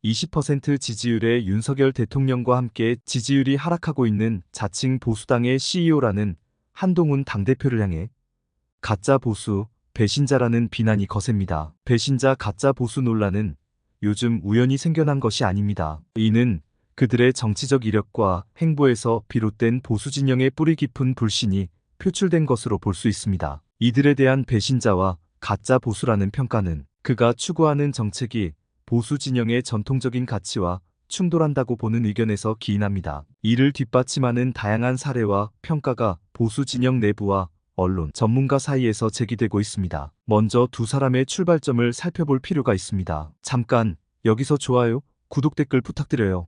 20% 지지율의 윤석열 대통령과 함께 지지율이 하락하고 있는 자칭 보수당의 CEO라는 한동훈 당대표를 향해 가짜 보수, 배신자라는 비난이 거셉니다. 배신자 가짜 보수 논란은 요즘 우연히 생겨난 것이 아닙니다. 이는 그들의 정치적 이력과 행보에서 비롯된 보수 진영의 뿌리 깊은 불신이 표출된 것으로 볼 수 있습니다. 이들에 대한 배신자와 가짜 보수라는 평가는 그가 추구하는 정책이 보수 진영의 전통적인 가치와 충돌한다고 보는 의견에서 기인합니다. 이를 뒷받침하는 다양한 사례와 평가가 보수 진영 내부와 언론, 전문가 사이에서 제기되고 있습니다. 먼저 두 사람의 출발점을 살펴볼 필요가 있습니다. 잠깐 여기서 좋아요, 구독 댓글 부탁드려요.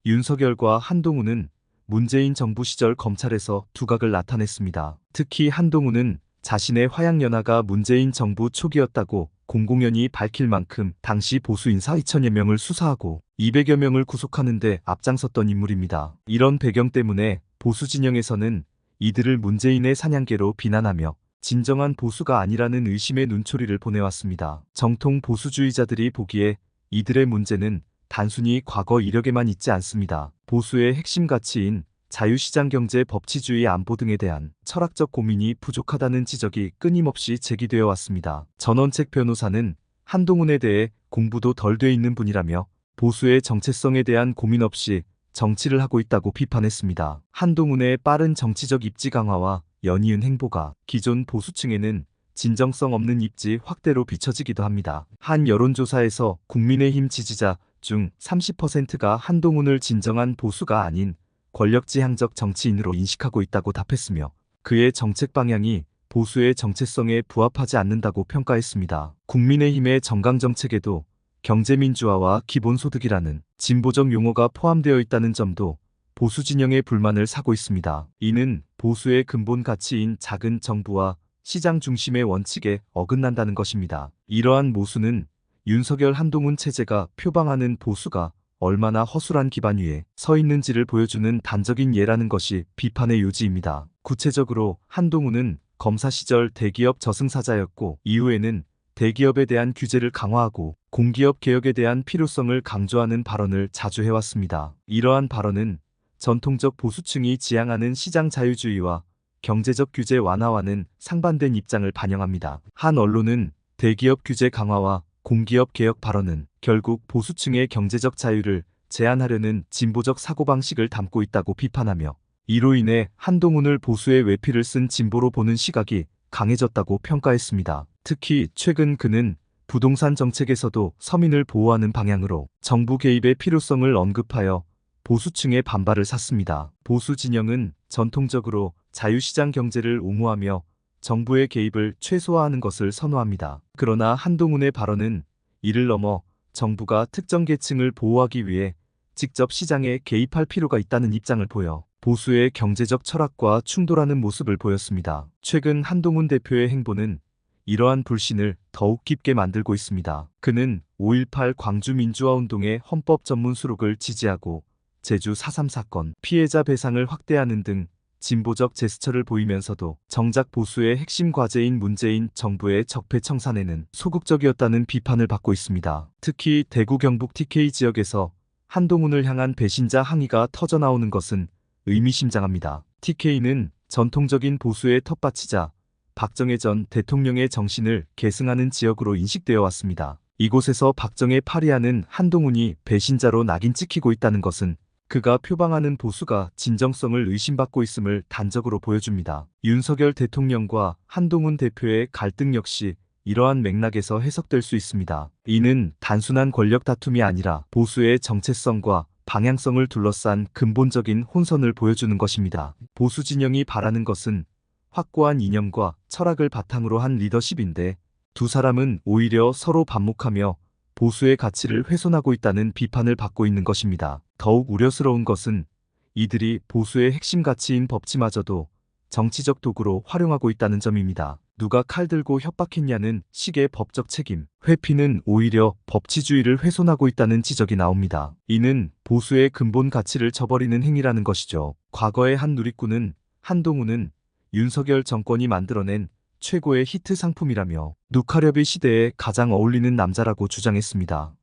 윤석열과 한동훈은 문재인 정부 시절 검찰에서 두각을 나타냈습니다. 특히 한동훈은 자신의 화양연화가 문재인 정부 초기였다고 공공연히 밝힐 만큼 당시 보수 인사 2천여 명을 수사하고 200여 명을 구속하는 데 앞장섰던 인물입니다. 이런 배경 때문에 보수 진영에서는 이들을 문재인의 사냥개로 비난하며 진정한 보수가 아니라는 의심의 눈초리를 보내왔습니다. 정통 보수주의자들이 보기에 이들의 문제는 단순히 과거 이력에만 있지 않습니다. 보수의 핵심 가치인 자유시장 경제 법치주의 안보 등에 대한 철학적 고민이 부족하다는 지적이 끊임없이 제기되어 왔습니다. 전원책 변호사는 한동훈에 대해 공부도 덜 돼 있는 분이라며 보수의 정체성에 대한 고민 없이 정치를 하고 있다고 비판했습니다. 한동훈의 빠른 정치적 입지 강화와 연이은 행보가 기존 보수층에는 진정성 없는 입지 확대로 비춰지기도 합니다. 한 여론조사에서 국민의힘 지지자 중 30%가 한동훈을 진정한 보수가 아닌 권력지향적 정치인으로 인식하고 있다고 답했으며 그의 정책 방향이 보수의 정체성에 부합하지 않는다고 평가했습니다. 국민의힘의 정강정책에도 경제민주화와 기본소득이라는 진보적 용어가 포함되어 있다는 점도 보수 진영의 불만을 사고 있습니다. 이는 보수의 근본 가치인 작은 정부와 시장 중심의 원칙에 어긋난다는 것입니다. 이러한 모순은 윤석열 한동훈 체제가 표방하는 보수가 얼마나 허술한 기반 위에 서 있는지를 보여주는 단적인 예라는 것이 비판의 요지입니다. 구체적으로 한동훈은 검사 시절 대기업 저승사자였고 이후에는 대기업에 대한 규제를 강화하고 공기업 개혁에 대한 필요성을 강조하는 발언을 자주 해왔습니다. 이러한 발언은 전통적 보수층이 지향하는 시장 자유주의와 경제적 규제 완화와는 상반된 입장을 반영합니다. 한 언론은 대기업 규제 강화와 공기업 개혁 발언은 결국 보수층의 경제적 자유를 제한하려는 진보적 사고방식을 담고 있다고 비판하며 이로 인해 한동훈을 보수의 외피를 쓴 진보로 보는 시각이 강해졌다고 평가했습니다. 특히 최근 그는 부동산 정책에서도 서민을 보호하는 방향으로 정부 개입의 필요성을 언급하여 보수층의 반발을 샀습니다. 보수 진영은 전통적으로 자유시장 경제를 옹호하며 정부의 개입을 최소화하는 것을 선호합니다. 그러나 한동훈의 발언은 이를 넘어 정부가 특정 계층을 보호하기 위해 직접 시장에 개입할 필요가 있다는 입장을 보여 보수의 경제적 철학과 충돌하는 모습을 보였습니다. 최근 한동훈 대표의 행보는 이러한 불신을 더욱 깊게 만들고 있습니다. 그는 5.18 광주민주화운동의 헌법 전문 수록을 지지하고 제주 4.3 사건 피해자 배상을 확대하는 등 진보적 제스처를 보이면서도 정작 보수의 핵심 과제인 문재인 정부의 적폐 청산에는 소극적이었다는 비판을 받고 있습니다. 특히 대구 경북 TK 지역에서 한동훈을 향한 배신자 항의가 터져나오는 것은 의미심장합니다. TK는 전통적인 보수의 텃밭이자 박정희 전 대통령의 정신을 계승하는 지역으로 인식되어 왔습니다. 이곳에서 박정희 파리하는 한동훈이 배신자로 낙인 찍히고 있다는 것은 그가 표방하는 보수가 진정성을 의심받고 있음을 단적으로 보여줍니다. 윤석열 대통령과 한동훈 대표의 갈등 역시 이러한 맥락에서 해석될 수 있습니다. 이는 단순한 권력 다툼이 아니라 보수의 정체성과 방향성을 둘러싼 근본적인 혼선을 보여주는 것입니다. 보수 진영이 바라는 것은 확고한 이념과 철학을 바탕으로 한 리더십인데 두 사람은 오히려 서로 반목하며 보수의 가치를 훼손하고 있다는 비판을 받고 있는 것입니다. 더욱 우려스러운 것은 이들이 보수의 핵심 가치인 법치마저도 정치적 도구로 활용하고 있다는 점입니다. 누가 칼 들고 협박했냐는 식의 법적 책임, 회피는 오히려 법치주의를 훼손하고 있다는 지적이 나옵니다. 이는 보수의 근본 가치를 저버리는 행위라는 것이죠. 과거의 한 누리꾼은 한동훈은 윤석열 정권이 만들어낸 최고의 히트 상품이라며 누카렵의 시대에 가장 어울리는 남자라고 주장했습니다.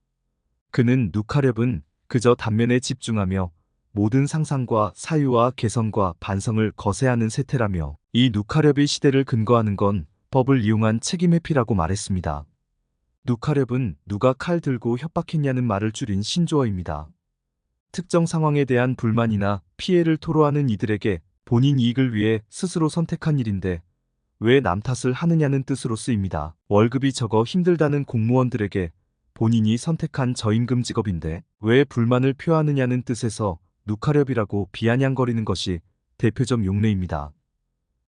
그는 누카렵은 그저 단면에 집중하며 모든 상상과 사유와 개성과 반성을 거세하는 세태라며 이 누카렵의 시대를 근거하는 건 법을 이용한 책임 회피라고 말했습니다. 누카렵은 누가 칼 들고 협박했냐는 말을 줄인 신조어입니다. 특정 상황에 대한 불만이나 피해를 토로하는 이들에게 본인 이익을 위해 스스로 선택한 일인데 왜 남 탓을 하느냐는 뜻으로 쓰입니다. 월급이 적어 힘들다는 공무원들에게 본인이 선택한 저임금 직업인데 왜 불만을 표하느냐는 뜻에서 누카렵이라고 비아냥거리는 것이 대표적 용례입니다.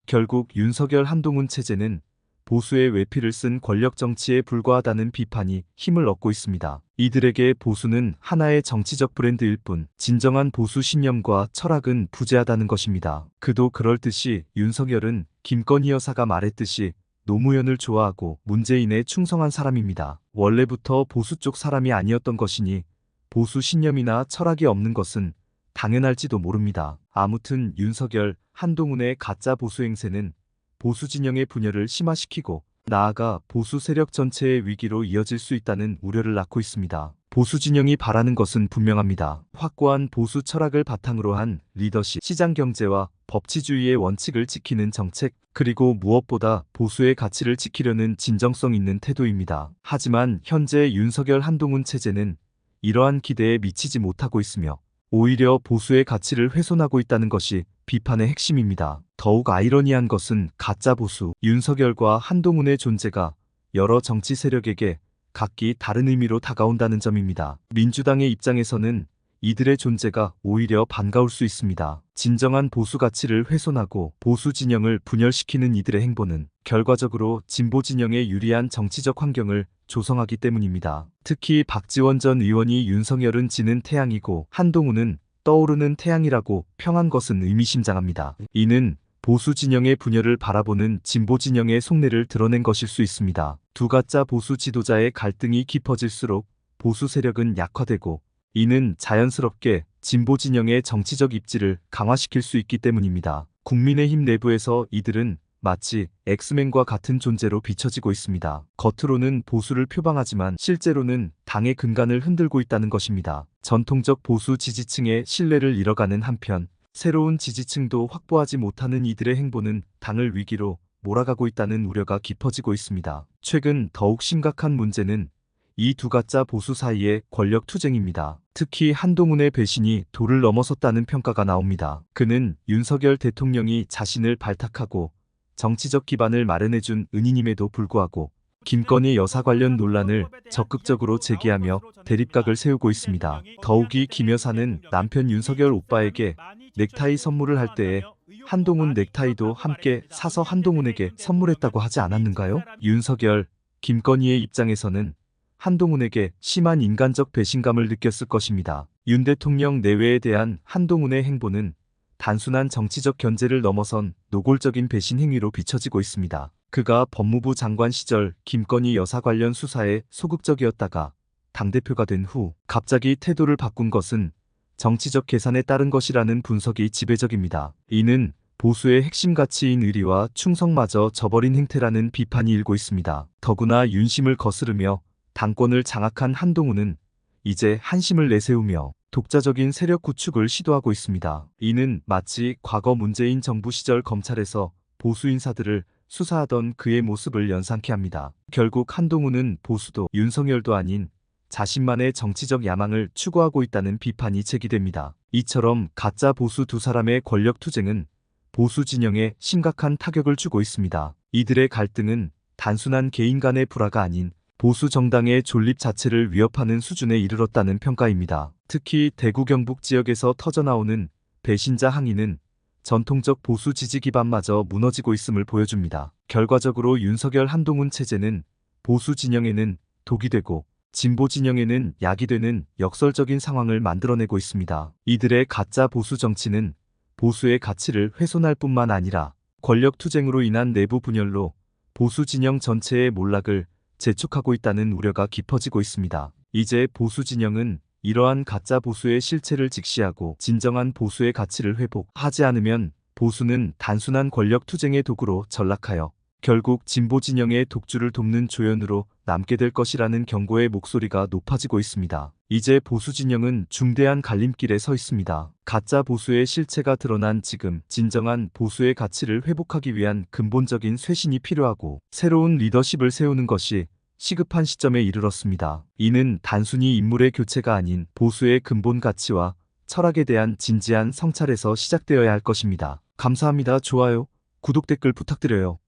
결국 윤석열 한동훈 체제는 보수의 외피를 쓴 권력 정치에 불과하다는 비판이 힘을 얻고 있습니다. 이들에게 보수는 하나의 정치적 브랜드일 뿐 진정한 보수 신념과 철학은 부재하다는 것입니다. 그도 그럴듯이 윤석열은 김건희 여사가 말했듯이 노무현을 좋아하고 문재인에 충성한 사람입니다. 원래부터 보수 쪽 사람이 아니었던 것이니 보수 신념이나 철학이 없는 것은 당연할지도 모릅니다. 아무튼 윤석열, 한동훈의 가짜 보수 행세는 보수 진영의 분열을 심화시키고 나아가 보수 세력 전체의 위기로 이어질 수 있다는 우려를 낳고 있습니다. 보수 진영이 바라는 것은 분명합니다. 확고한 보수 철학을 바탕으로 한 리더십, 시장 경제와 법치주의의 원칙을 지키는 정책, 그리고 무엇보다 보수의 가치를 지키려는 진정성 있는 태도입니다. 하지만 현재 윤석열 한동훈 체제는 이러한 기대에 미치지 못하고 있으며 오히려 보수의 가치를 훼손하고 있다는 것이 비판의 핵심입니다. 더욱 아이러니한 것은 가짜 보수, 윤석열과 한동훈의 존재가 여러 정치 세력에게 각기 다른 의미로 다가온다는 점입니다. 민주당의 입장에서는 이들의 존재가 오히려 반가울 수 있습니다. 진정한 보수 가치를 훼손하고 보수 진영을 분열시키는 이들의 행보는 결과적으로 진보 진영에 유리한 정치적 환경을 조성하기 때문입니다. 특히 박지원 전 의원이 윤석열은 지는 태양이고 한동훈은 떠오르는 태양이라고 평한 것은 의미심장합니다. 이는 보수 진영의 분열을 바라보는 진보 진영의 속내를 드러낸 것일 수 있습니다. 두 가짜 보수 지도자의 갈등이 깊어질수록 보수 세력은 약화되고 이는 자연스럽게 진보 진영의 정치적 입지를 강화시킬 수 있기 때문입니다. 국민의힘 내부에서 이들은 마치 엑스맨과 같은 존재로 비춰지고 있습니다. 겉으로는 보수를 표방하지만 실제로는 당의 근간을 흔들고 있다는 것입니다. 전통적 보수 지지층의 신뢰를 잃어가는 한편 새로운 지지층도 확보하지 못하는 이들의 행보는 당을 위기로 몰아가고 있다는 우려가 깊어지고 있습니다. 최근 더욱 심각한 문제는 이 두 가짜 보수 사이의 권력 투쟁입니다. 특히 한동훈의 배신이 도를 넘어섰다는 평가가 나옵니다. 그는 윤석열 대통령이 자신을 발탁하고 정치적 기반을 마련해준 은인임에도 불구하고 김건희 여사 관련 논란을 적극적으로 제기하며 대립각을 세우고 있습니다. 더욱이 김 여사는 남편 윤석열 오빠에게 넥타이 선물을 할 때에 한동훈 넥타이도 함께 사서 한동훈에게 선물했다고 하지 않았는가요? 윤석열, 김건희의 입장에서는 한동훈에게 심한 인간적 배신감을 느꼈을 것입니다. 윤 대통령 내외에 대한 한동훈의 행보는 단순한 정치적 견제를 넘어선 노골적인 배신 행위로 비춰지고 있습니다. 그가 법무부 장관 시절 김건희 여사 관련 수사에 소극적이었다가 당대표가 된 후 갑자기 태도를 바꾼 것은 정치적 계산에 따른 것이라는 분석이 지배적입니다. 이는 보수의 핵심 가치인 의리와 충성마저 저버린 행태라는 비판이 일고 있습니다. 더구나 윤심을 거스르며 당권을 장악한 한동훈은 이제 한심을 내세우며 독자적인 세력 구축을 시도하고 있습니다. 이는 마치 과거 문재인 정부 시절 검찰에서 보수 인사들을 수사하던 그의 모습을 연상케 합니다. 결국 한동훈은 보수도 윤석열도 아닌 자신만의 정치적 야망을 추구하고 있다는 비판이 제기됩니다. 이처럼 가짜 보수 두 사람의 권력 투쟁은 보수 진영에 심각한 타격을 주고 있습니다. 이들의 갈등은 단순한 개인 간의 불화가 아닌 보수 정당의 존립 자체를 위협하는 수준에 이르렀다는 평가입니다. 특히 대구 경북 지역에서 터져나오는 배신자 항의는 전통적 보수 지지 기반마저 무너지고 있음을 보여줍니다. 결과적으로 윤석열 한동훈 체제는 보수 진영에는 독이 되고 진보 진영에는 약이 되는 역설적인 상황을 만들어내고 있습니다. 이들의 가짜 보수 정치는 보수의 가치를 훼손할 뿐만 아니라 권력 투쟁으로 인한 내부 분열로 보수 진영 전체의 몰락을 재촉하고 있다는 우려가 깊어지고 있습니다. 이제 보수 진영은 이러한 가짜 보수의 실체를 직시하고 진정한 보수의 가치를 회복하지 않으면 보수는 단순한 권력 투쟁의 도구로 전락하여 결국 진보 진영의 독주를 돕는 조연으로 남게 될 것이라는 경고의 목소리가 높아지고 있습니다. 이제 보수 진영은 중대한 갈림길에 서 있습니다. 가짜 보수의 실체가 드러난 지금 진정한 보수의 가치를 회복하기 위한 근본적인 쇄신이 필요하고 새로운 리더십을 세우는 것이 시급한 시점에 이르렀습니다. 이는 단순히 인물의 교체가 아닌 보수의 근본 가치와 철학에 대한 진지한 성찰에서 시작되어야 할 것입니다. 감사합니다. 좋아요, 구독, 댓글 부탁드려요.